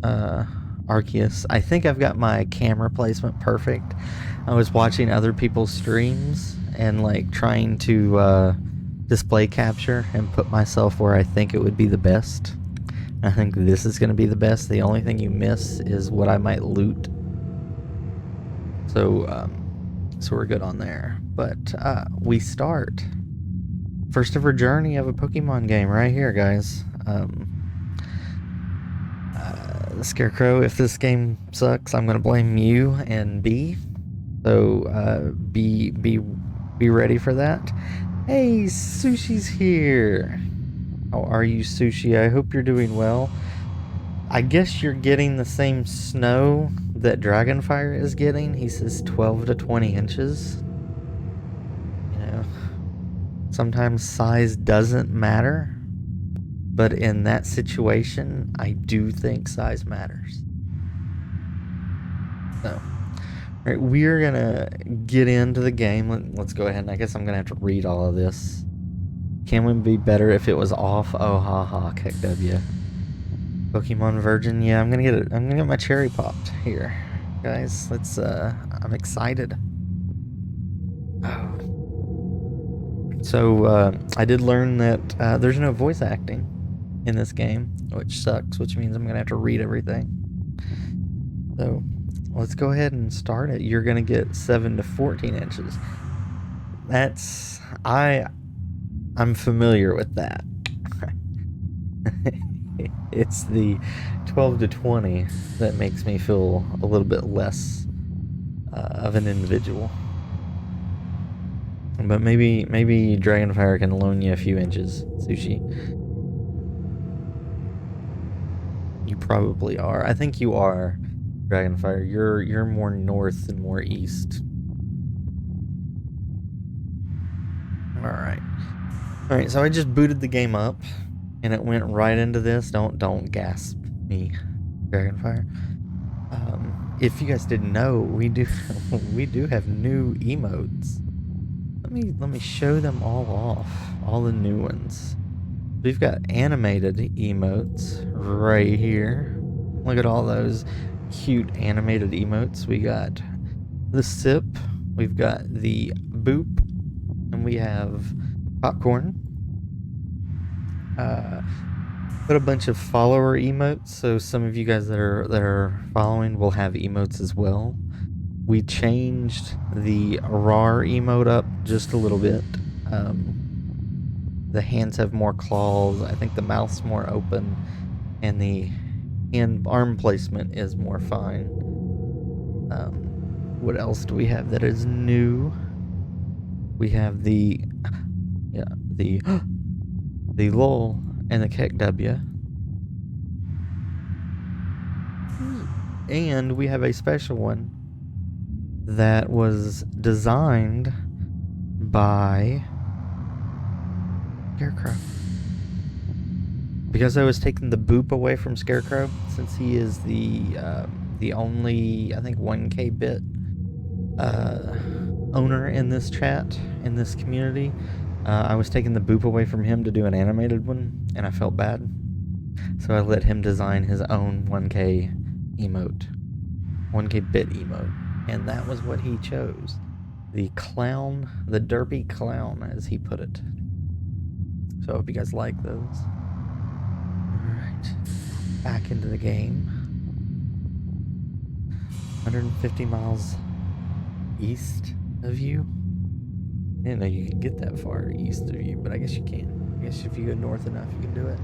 Arceus. I think I've got my camera placement perfect. I was watching other people's streams and like trying to display capture and put myself where I think it would be the best. I think this is going to be the best. The only thing you miss is what I might loot. So we're good on there. But we start. First ever journey of a Pokemon game right here, guys. The Scarecrow, if this game sucks, I'm going to blame you and B. So be ready for that. Hey, Sushi's here. How are you, Sushi? I hope you're doing well. I guess you're getting the same snow that Dragonfire is getting. He says 12 to 20 inches. You know, sometimes size doesn't matter, but in that situation, I do think size matters. So, all right, we're gonna get into the game. Let's go ahead, and I guess I'm gonna have to read all of this. Can we be better if it was off? Oh, haha, KW. Pokemon Virgin, yeah, I'm gonna get my cherry popped here, guys. Let's. I'm excited. Oh. So I did learn that there's no voice acting in this game, which sucks. Which means I'm gonna have to read everything. So let's go ahead and start it. You're gonna get 7 to 14 inches. That's I'm familiar with that. It's the 12 to 20 that makes me feel a little bit less of an individual. But maybe Dragonfire can loan you a few inches, Sushi. You probably are. I think you are, Dragonfire. You're more north and more east. Alright, so I just booted the game up, and it went right into this. Don't gasp me, Dragonfire. If you guys didn't know, we do have new emotes. Let me show them all off, all the new ones. We've got animated emotes right here. Look at all those cute animated emotes. We got the sip, we've got the boop, and we have popcorn. Put a bunch of follower emotes, so some of you guys that are following will have emotes as well. We changed the RAR emote up just a little bit. The hands have more claws. I think the mouth's more open, and the arm placement is more fine. What else do we have that is new? We have the LOL and the KW. And we have a special one that was designed by Scarecrow. Because I was taking the boop away from Scarecrow, since he is the only, I think, 1K bit owner in this chat, in this community. I was taking the boop away from him to do an animated one, and I felt bad. So I let him design his own 1K emote. 1K bit emote. And that was what he chose. The clown, the derpy clown, as he put it. So I hope you guys like those. Alright. Back into the game. 150 miles east of you. I didn't know you could get that far east of you, but I guess you can. I guess if you go north enough, you can do it.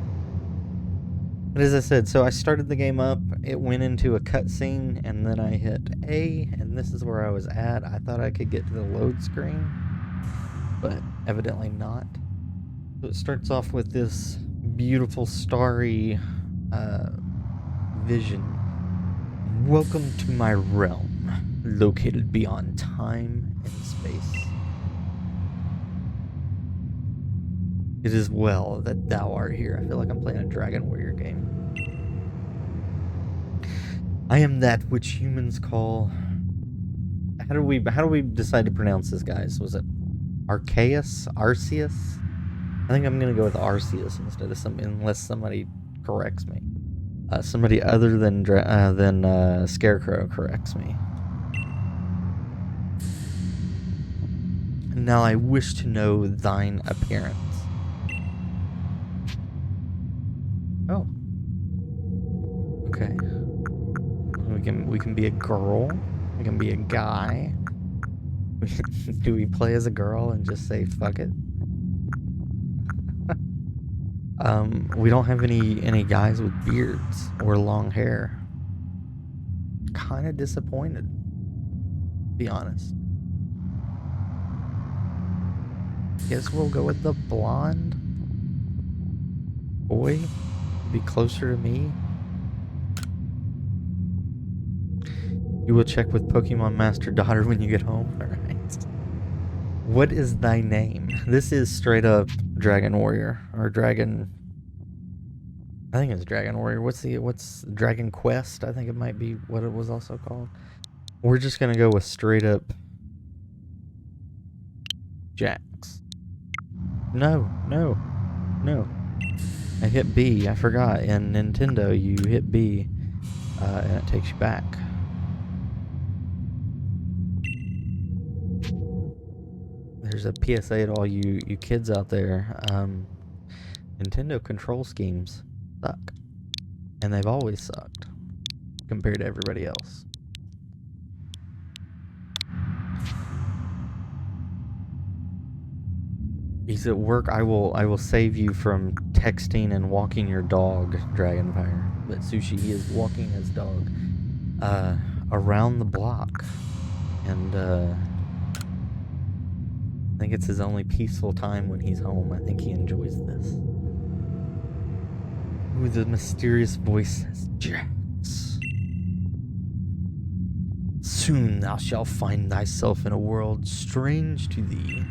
But as I said, so I started the game up, it went into a cutscene, and then I hit A, and this is where I was at. I thought I could get to the load screen, but evidently not. So it starts off with this beautiful starry vision. Welcome to my realm, located beyond time and space. It is well that thou art here. I feel like I'm playing a Dragon Warrior game. I am that which humans call... How do we decide to pronounce this, guys? Was it Arceus? Arceus? I think I'm gonna go with Arceus instead of unless somebody corrects me. Somebody other than Scarecrow corrects me. Now I wish to know thine appearance. Oh. Okay. We can be a girl. We can be a guy. Do we play as a girl and just say fuck it? We don't have any guys with beards or long hair. Kind of disappointed, to be honest. Guess we'll go with the blonde boy. Be closer to me. You will check with Pokemon Master Daughter when you get home. Alright. What is thy name? This is straight up Dragon Warrior. Or Dragon... I think it's Dragon Warrior. What's Dragon Quest? I think it might be what it was also called. We're just gonna go with straight up... Jax. No. I hit B. I forgot. In Nintendo, you hit B. And it takes you back. There's a PSA to all you kids out there. Nintendo control schemes suck. And they've always sucked compared to everybody else. He's at work. I will save you from texting and walking your dog, Dragonfire. But Sushi, he is walking his dog around the block. And I think it's his only peaceful time when he's home. I think he enjoys this. Ooh, the mysterious voice says, Jax. Soon thou shalt find thyself in a world strange to thee.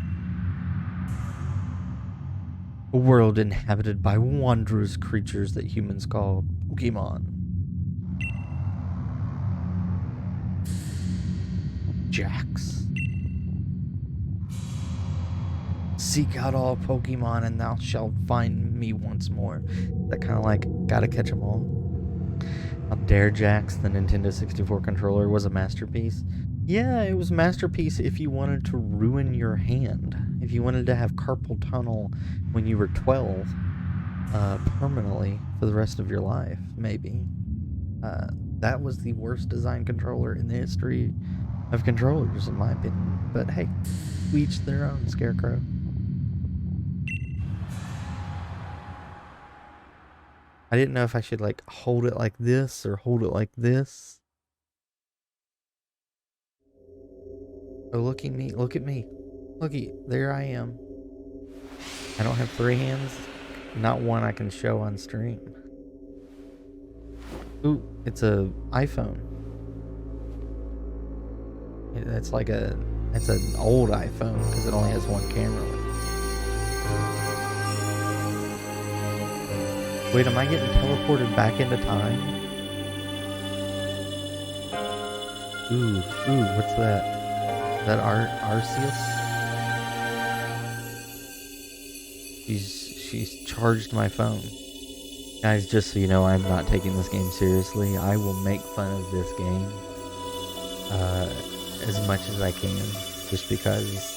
A world inhabited by wondrous creatures that humans call Pokemon. Jax. Seek out all Pokemon and thou shalt find me once more. That kind of like, gotta catch them all. Dare Jax, the Nintendo 64 controller, was a masterpiece. Yeah, it was a masterpiece if you wanted to ruin your hand. If you wanted to have carpal tunnel when you were 12, permanently for the rest of your life, maybe. That was the worst design controller in the history of controllers, in my opinion. But hey, to each their own, Scarecrow. I didn't know if I should like hold it like this or hold it like this. Oh, look at me, look at me. Looky, there I am. I don't have three hands. Not one I can show on stream. Ooh, it's a iPhone. It's like it's an old iPhone because it only has one camera. Wait, am I getting teleported back into time? Ooh, what's that? Is that Arceus? She's charged my phone. Guys, just so you know, I'm not taking this game seriously. I will make fun of this game as much as I can, just because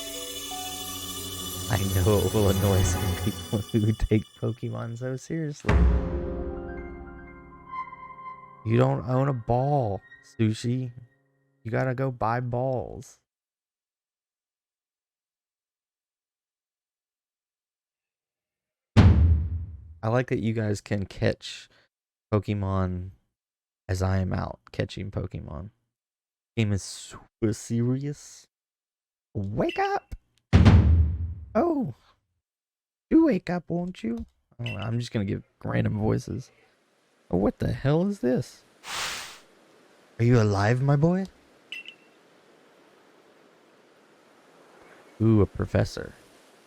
I know it will annoy some people who take Pokemon so seriously. You don't own a ball, Sushi. You gotta go buy balls. I like that you guys can catch Pokemon as I am out catching Pokemon. Game is super serious. Wake up! Oh, do wake up, won't you? Oh, I'm just gonna give random voices. Oh, what the hell is this? Are you alive, my boy? Ooh, a professor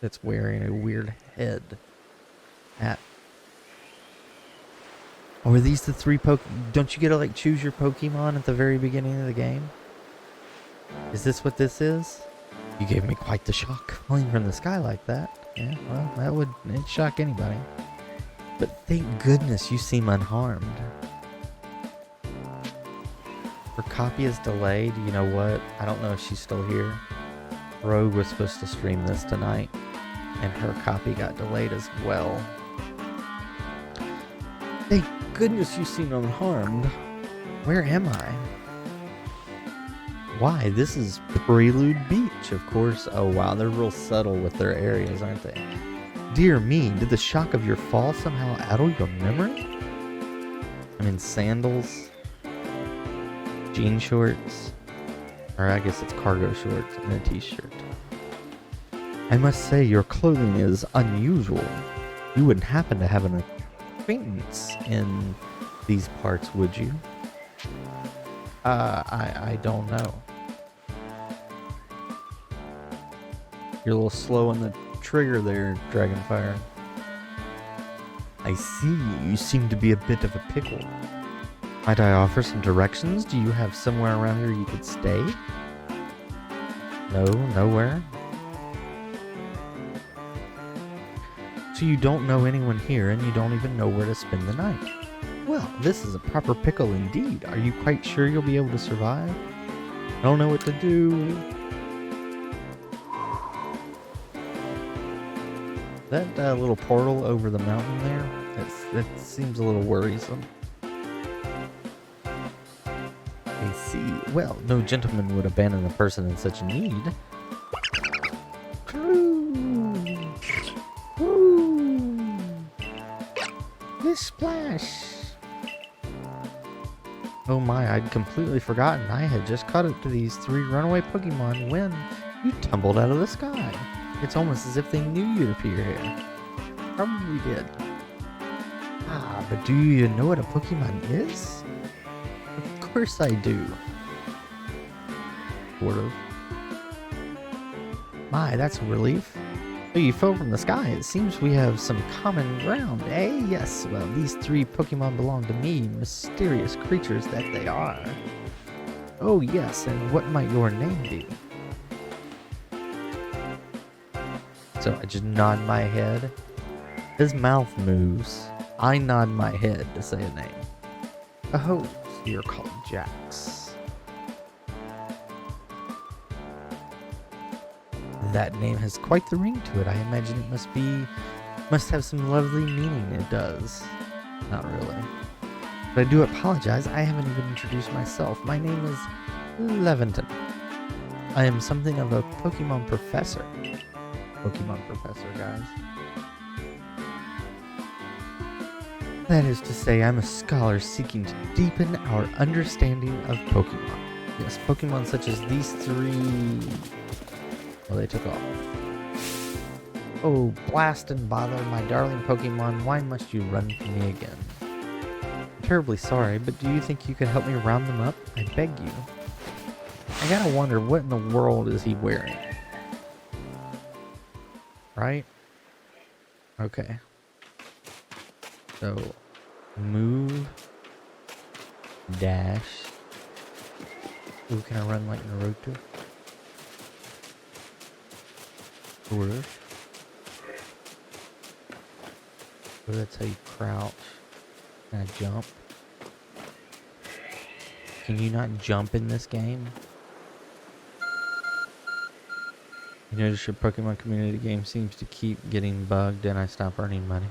that's wearing a weird head hat. Oh, are these the three Don't you get to like choose your Pokemon at the very beginning of the game? Is this what this is? You gave me quite the shock falling from the sky like that. Yeah, well, it'd shock anybody. But thank goodness you seem unharmed. Her copy is delayed. You know what? I don't know if she's still here. Rogue was supposed to stream this tonight, and her copy got delayed as well. Thank goodness you seem unharmed. Where am I? Why, this is Prelude Beach, of course. Oh wow, they're real subtle with their areas, aren't they? Dear me, did the shock of your fall somehow addle your memory? I'm in sandals, jean shorts, or I guess it's cargo shorts and a t-shirt. I must say your clothing is unusual. You wouldn't happen to have an acquaintance in these parts, would you? I don't know. You're a little slow on the trigger there, Dragonfire. I see, you seem to be a bit of a pickle. Might I offer some directions? Do you have somewhere around here you could stay? No, nowhere. So you don't know anyone here and you don't even know where to spend the night. Well, this is a proper pickle indeed. Are you quite sure you'll be able to survive? I don't know what to do. That little portal over the mountain there, that seems a little worrisome. I see. Well, no gentleman would abandon a person in such need. Woo! This splash! Oh my, I'd completely forgotten I had just caught up to these 3 runaway Pokemon when you tumbled out of the sky. It's almost as if they knew you'd appear here. Probably did. Ah, but do you even know what a Pokemon is? Of course I do. Sort of. My, that's a relief. Oh, you fell from the sky. It seems we have some common ground, eh? Yes, well, these 3 Pokemon belong to me, mysterious creatures that they are. Oh yes, and what might your name be? So I just nod my head. His mouth moves. I nod my head to say a name. Oh, so you're called Jax. That name has quite the ring to it. I imagine it must have some lovely meaning. It does. Not really. But I do apologize. I haven't even introduced myself. My name is Leventon. I am something of a Pokemon professor. Pokemon professor, guys. That is to say, I'm a scholar seeking to deepen our understanding of Pokemon. Yes, Pokemon such as these 3... Well, they took off. Oh, blast and bother, my darling Pokemon, why must you run from me again? I'm terribly sorry, but do you think you could help me round them up? I beg you. I gotta wonder, what in the world is he wearing? Right? Okay. So, move, dash. Ooh, can I run like Naruto? Sort of. Oh, that's how you crouch. Can I jump? Can you not jump in this game? You notice your Pokemon community game seems to keep getting bugged and I stop earning money.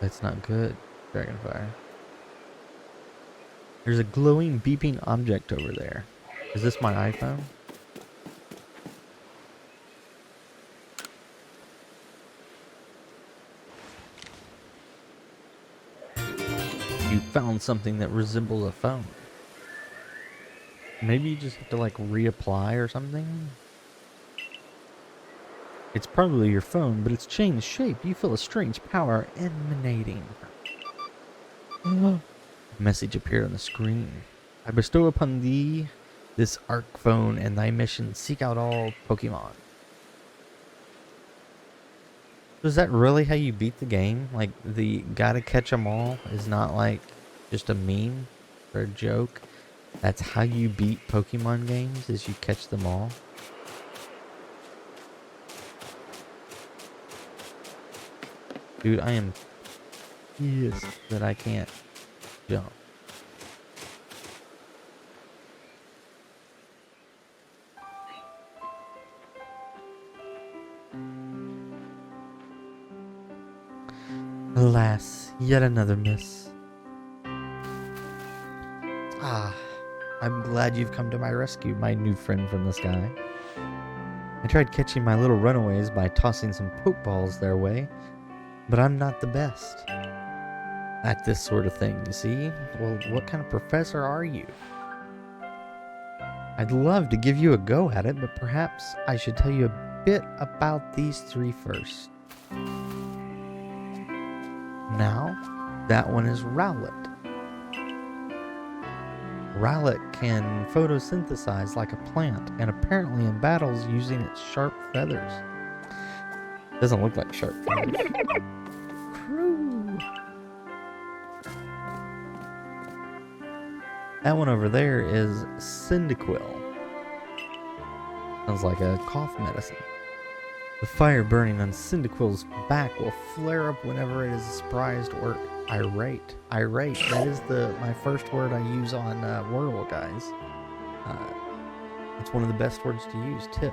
That's not good, Dragonfire. There's a glowing, beeping object over there. Is this my iPhone? You found something that resembles a phone. Maybe you just have to like reapply or something? It's probably your phone, but it's changed shape. You feel a strange power emanating. A message appeared on the screen. I bestow upon thee this Arc phone and thy mission. Seek out all Pokemon. So is that really how you beat the game? Like, the gotta catch 'em all is not like just a meme or a joke? That's how you beat Pokemon games, is you catch them all? Dude, I am pissed that I can't jump. Alas, yet another miss. Ah, I'm glad you've come to my rescue, my new friend from the sky. I tried catching my little runaways by tossing some pokeballs their way, but I'm not the best at this sort of thing, you see? Well, what kind of professor are you? I'd love to give you a go at it, but perhaps I should tell you a bit about these three first. Now, that one is Rowlet. Rowlet can photosynthesize like a plant, and apparently in battles using its sharp feathers. Doesn't look like sharp feathers. Crew. That one over there is Cyndaquil. Sounds like a cough medicine. The fire burning on Cyndaquil's back will flare up whenever it is surprised or irate. Irate. That is my first word I use on Wordle, guys. It's one of the best words to use. Tip.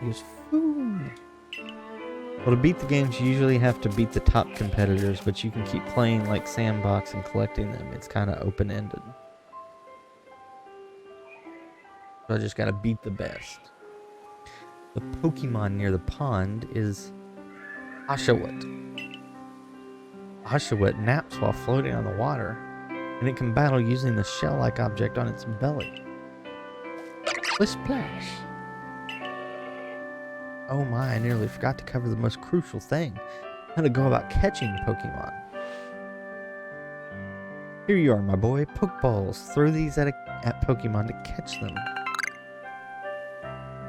Use food. Well, to beat the games, you usually have to beat the top competitors, but you can keep playing like Sandbox and collecting them. It's kind of open-ended. So I just gotta beat the best. The Pokemon near the pond is Oshawott. Oshawott naps while floating on the water, and it can battle using the shell-like object on its belly. Splash! Oh my, I nearly forgot to cover the most crucial thing. How to go about catching Pokemon. Here you are, my boy. Pokeballs. Throw these at Pokemon to catch them.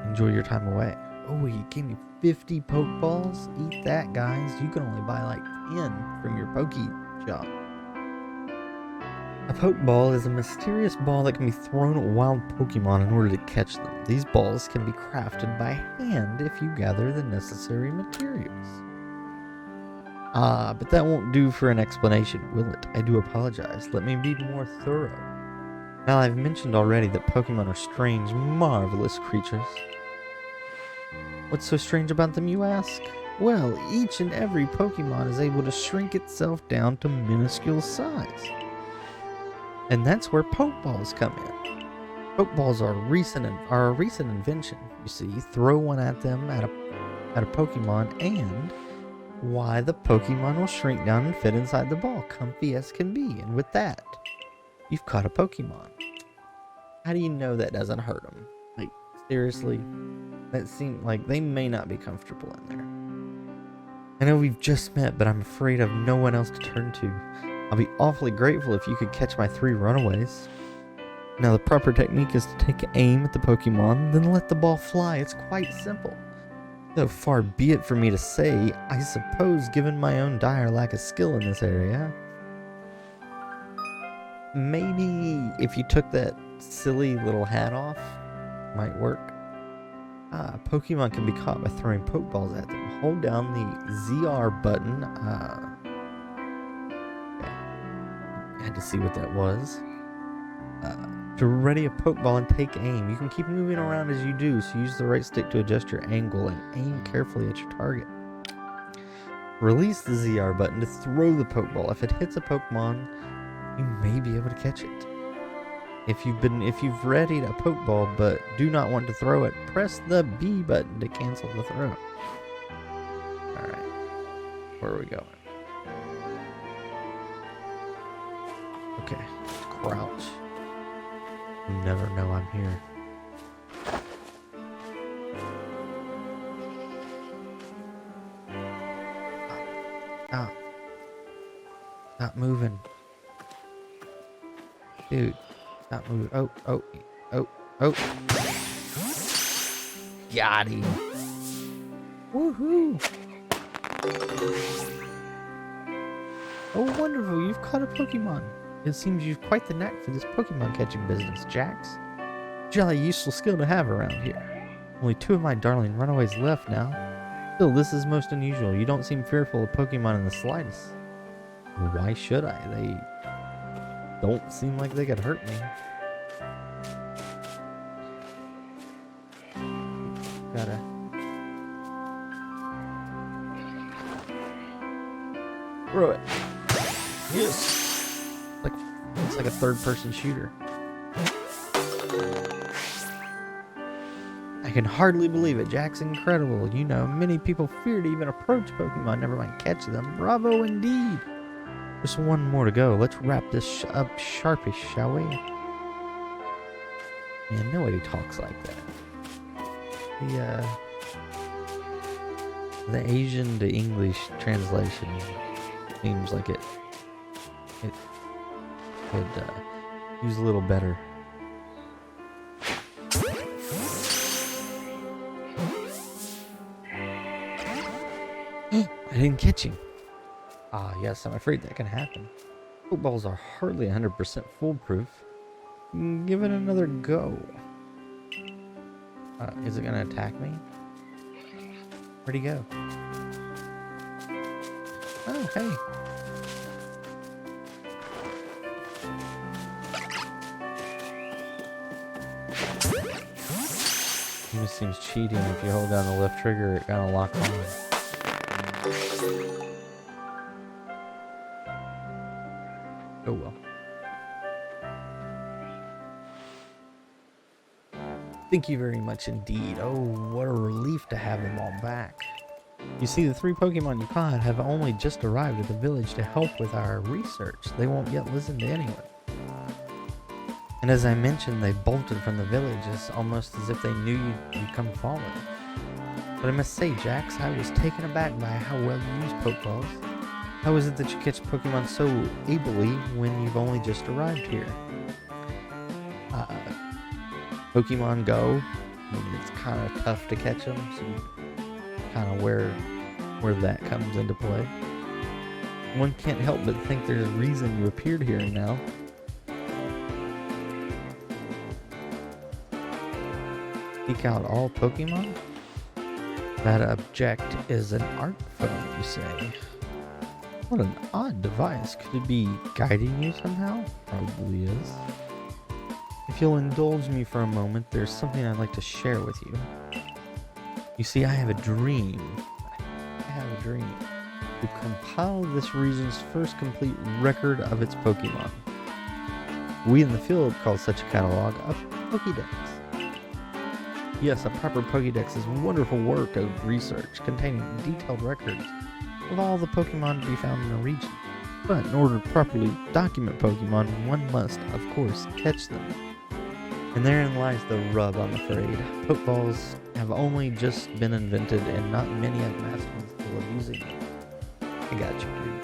Enjoy your time away. Oh, you gave me 50 Pokeballs? Eat that, guys. You can only buy like 10 from your Poke shop. A Pokeball is a mysterious ball that can be thrown at wild Pokemon in order to catch them. These balls can be crafted by hand if you gather the necessary materials. But that won't do for an explanation, will it? I do apologize. Let me be more thorough. Now, I've mentioned already that Pokemon are strange, marvelous creatures. What's so strange about them, you ask? Well, each and every Pokemon is able to shrink itself down to minuscule size. And that's where Pokeballs come in. Pokeballs are a recent invention, you see. Throw one at them at a Pokemon, and why, the Pokemon will shrink down and fit inside the ball, comfy as can be. And with that, you've caught a Pokemon. How do you know that doesn't hurt them? Like, seriously? That seems like they may not be comfortable in there. I know we've just met, but I'm afraid I've no one else to turn to. I'll be awfully grateful if you could catch my 3 runaways. Now, the proper technique is to take aim at the Pokemon, then let the ball fly. It's quite simple. Though far be it for me to say, I suppose given my own dire lack of skill in this area, maybe if you took that silly little hat off, might work. Pokemon can be caught by throwing Pokeballs at them. Hold down the ZR button. Okay. I had to see what that was. To ready a Pokeball and take aim. You can keep moving around as you do, so use the right stick to adjust your angle and aim carefully at your target. Release the ZR button to throw the Pokeball. If it hits a Pokemon, you may be able to catch it. If you've readied a Pokeball but do not want to throw it, press the B button to cancel the throw. Alright. Where are we going? Okay. Let's crouch. You never know I'm here. Stop. Stop moving. Dude. Stop moving. Oh. Got him. Woohoo. Oh, wonderful. You've caught a Pokemon. It seems you've quite the knack for this Pokemon catching business, Jax. Jolly useful skill to have around here. Only 2 of my darling runaways left now. Still, this is most unusual. You don't seem fearful of Pokemon in the slightest. Why should I? They don't seem like they could hurt me. Throw it. Yes. Like, it's like a third-person shooter. I can hardly believe it. Jaxx incredible. You know, many people fear to even approach Pokemon, never mind catch them. Bravo indeed. Just one more to go. Let's wrap this up sharpish, shall we? Man, nobody talks like that. The Asian to English translation seems like it could use a little better. I didn't catch him. Ah, yes, I'm afraid that can happen. Footballs are hardly 100% foolproof. Give it another go. Is it gonna attack me? Where'd he go? Oh, hey. It just seems cheating. If you hold down the left trigger, it kind of locks on. Oh well. Thank you very much indeed. Oh, what a relief to have them all back. You see, the 3 Pokemon you caught have only just arrived at the village to help with our research. They won't yet listen to anyone. And as I mentioned, they bolted from the village almost as if they knew you'd come following. But I must say, Jaxx, I was taken aback by how well you use Pokeballs. How is it that you catch Pokemon so ably when you've only just arrived here? Pokemon Go, I mean, it's kind of tough to catch them, so kind of where that comes into play. One can't help but think there's a reason you appeared here now. Seek out all Pokemon? That object is an art phone, you say? What an odd device. Could it be guiding you somehow? Probably is. If you'll indulge me for a moment, there's something I'd like to share with you. You see, I have a dream. To compile this region's first complete record of its Pokemon. We in the field call such a catalog a Pokédex. Yes, a proper Pokédex is wonderful work of research containing detailed records of all the Pokemon to be found in a region. But in order to properly document Pokemon, one must, of course, catch them. And therein lies the rub, I'm afraid. Pokeballs have only just been invented, and not many have mastered the skill of using them. I got you, dude.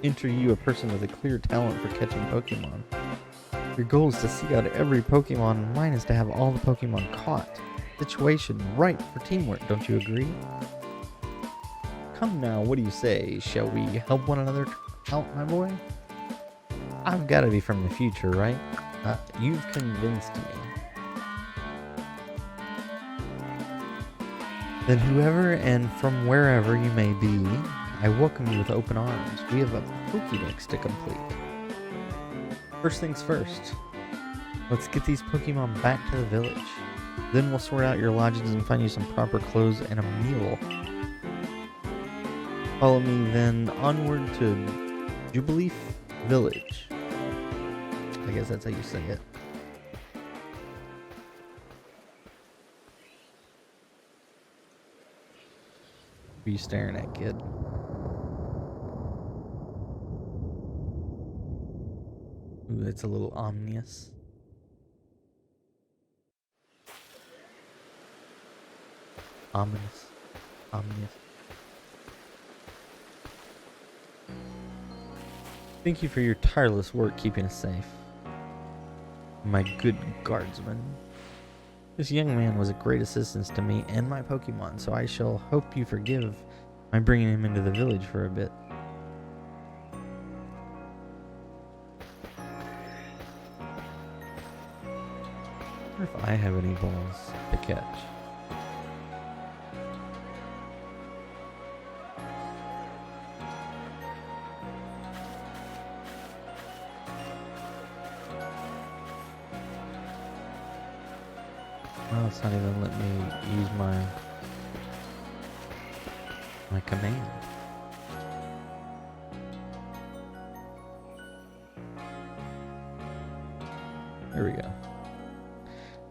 Enter you, a person with a clear talent for catching Pokemon. Your goal is to seek out every Pokemon, and mine is to have all the Pokemon caught. Situation ripe for teamwork, don't you agree? Come now, what do you say? Shall we help one another out, my boy? I've got to be from the future, right? You've convinced me. Then whoever and from wherever you may be, I welcome you with open arms. We have a Pokédex to complete. First things first, let's get these Pokemon back to the village. Then we'll sort out your lodgings and find you some proper clothes and a meal. Follow me then onward to Jubilee Village. I guess that's how you say it. What are you staring at, kid? Ooh, it's a little ominous. Ominous. Thank you for your tireless work keeping us safe, my good guardsman. This young man was a great assistance to me and my Pokemon, so I shall hope you forgive my bringing him into the village for a bit. I wonder if I have any balls to catch. Well, it's not even letting me use my command. There we go.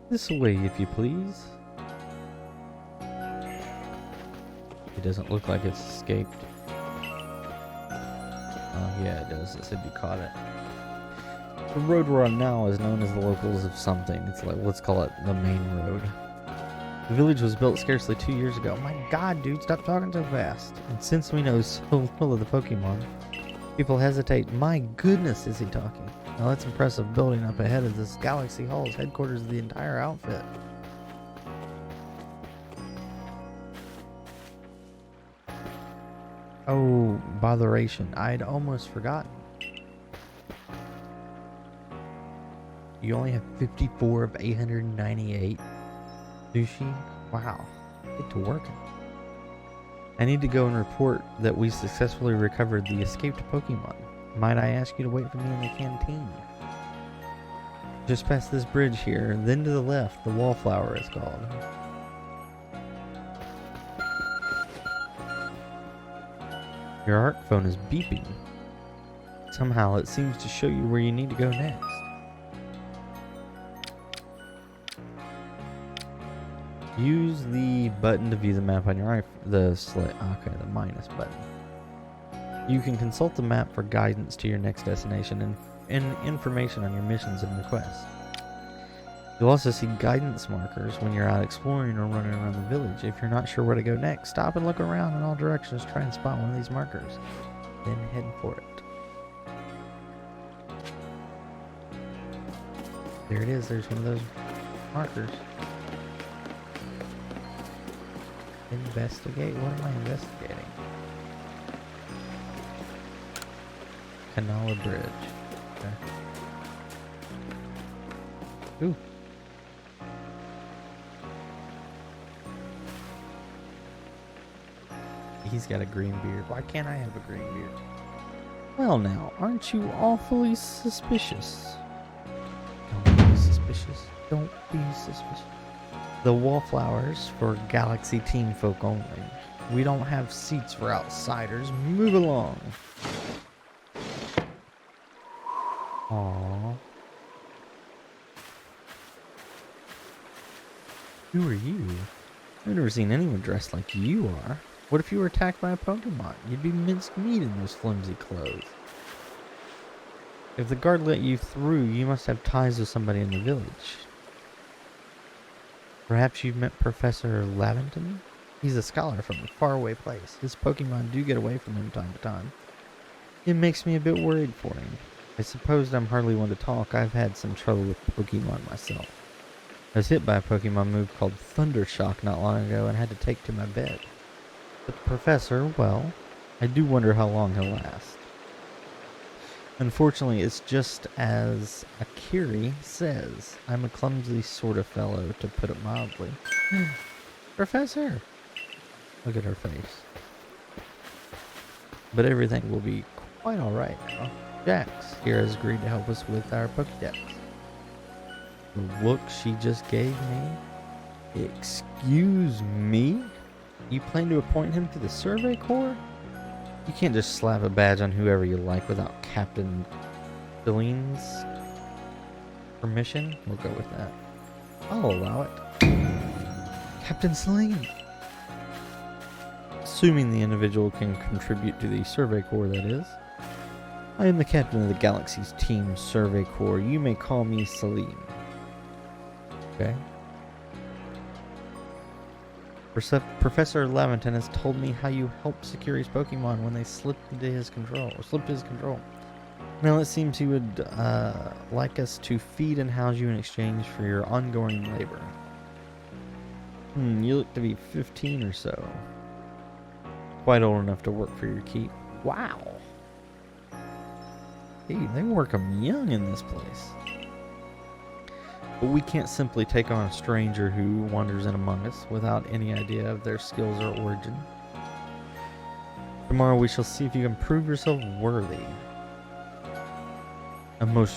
This way, if you please. It doesn't look like it's escaped. Oh yeah, it does. It said you caught it. The road we're on now is known as the locals of something. It's like, let's call it the main road. The village was built scarcely 2 years ago. My god, dude, stop talking so fast. And since we know so little of the Pokemon, people hesitate. My goodness, is he talking? Now that's impressive building up ahead of this Galaxy Hall's headquarters of the entire outfit. Oh, botheration. I'd almost forgotten. You only have 54 of 898. Sushi? Wow. Get to working. I need to go and report that we successfully recovered the escaped Pokemon. Might I ask you to wait for me in the canteen? Just past this bridge here, then to the left, the Wallflower is called. Your ARC phone is beeping. Somehow it seems to show you where you need to go next. Use the button to view the map on your iPhone. The minus button. You can consult the map for guidance to your next destination and information on your missions and requests. You'll also see guidance markers when you're out exploring or running around the village. If you're not sure where to go next, stop and look around in all directions. Try and spot one of these markers. Then head for it. There it is. There's one of those markers. Investigate? What am I investigating? Canala Bridge. Okay. Ooh. He's got a green beard. Why can't I have a green beard? Well now, aren't you awfully suspicious? Don't be suspicious. Don't be suspicious. The Wallflowers for Galaxy Team folk only. We don't have seats for outsiders. Move along. Aww. Who are you? I've never seen anyone dressed like you are. What if you were attacked by a Pokemon? You'd be minced meat in those flimsy clothes. If the guard let you through, you must have ties with somebody in the village. Perhaps you've met Professor Laventon? He's a scholar from a faraway place. His Pokemon do get away from him time to time. It makes me a bit worried for him. I suppose I'm hardly one to talk. I've had some trouble with Pokemon myself. I was hit by a Pokemon move called Thundershock not long ago and had to take to my bed. But the professor, well, I do wonder how long he'll last. Unfortunately, it's just as Akiri says. I'm a clumsy sort of fellow, to put it mildly. Professor! Look at her face. But everything will be quite alright now. Jax here has agreed to help us with our Pokédex. The look she just gave me? Excuse me? You plan to appoint him to the Survey Corps? You can't just slap a badge on whoever you like without Captain Filling's permission. We'll go with that. I'll allow it. Captain Celine! Assuming the individual can contribute to the Survey Corps, that is. I am the captain of the Galaxy's Team Survey Corps. You may call me Celine. Okay. Professor Laventon has told me how you helped secure his Pokemon when they slipped his control. Now it seems he would like us to feed and house you in exchange for your ongoing labor. You look to be 15 or so. Quite old enough to work for your keep. Wow. Hey, they work 'em young in this place. But we can't simply take on a stranger who wanders in among us without any idea of their skills or origin. Tomorrow we shall see if you can prove yourself worthy. A most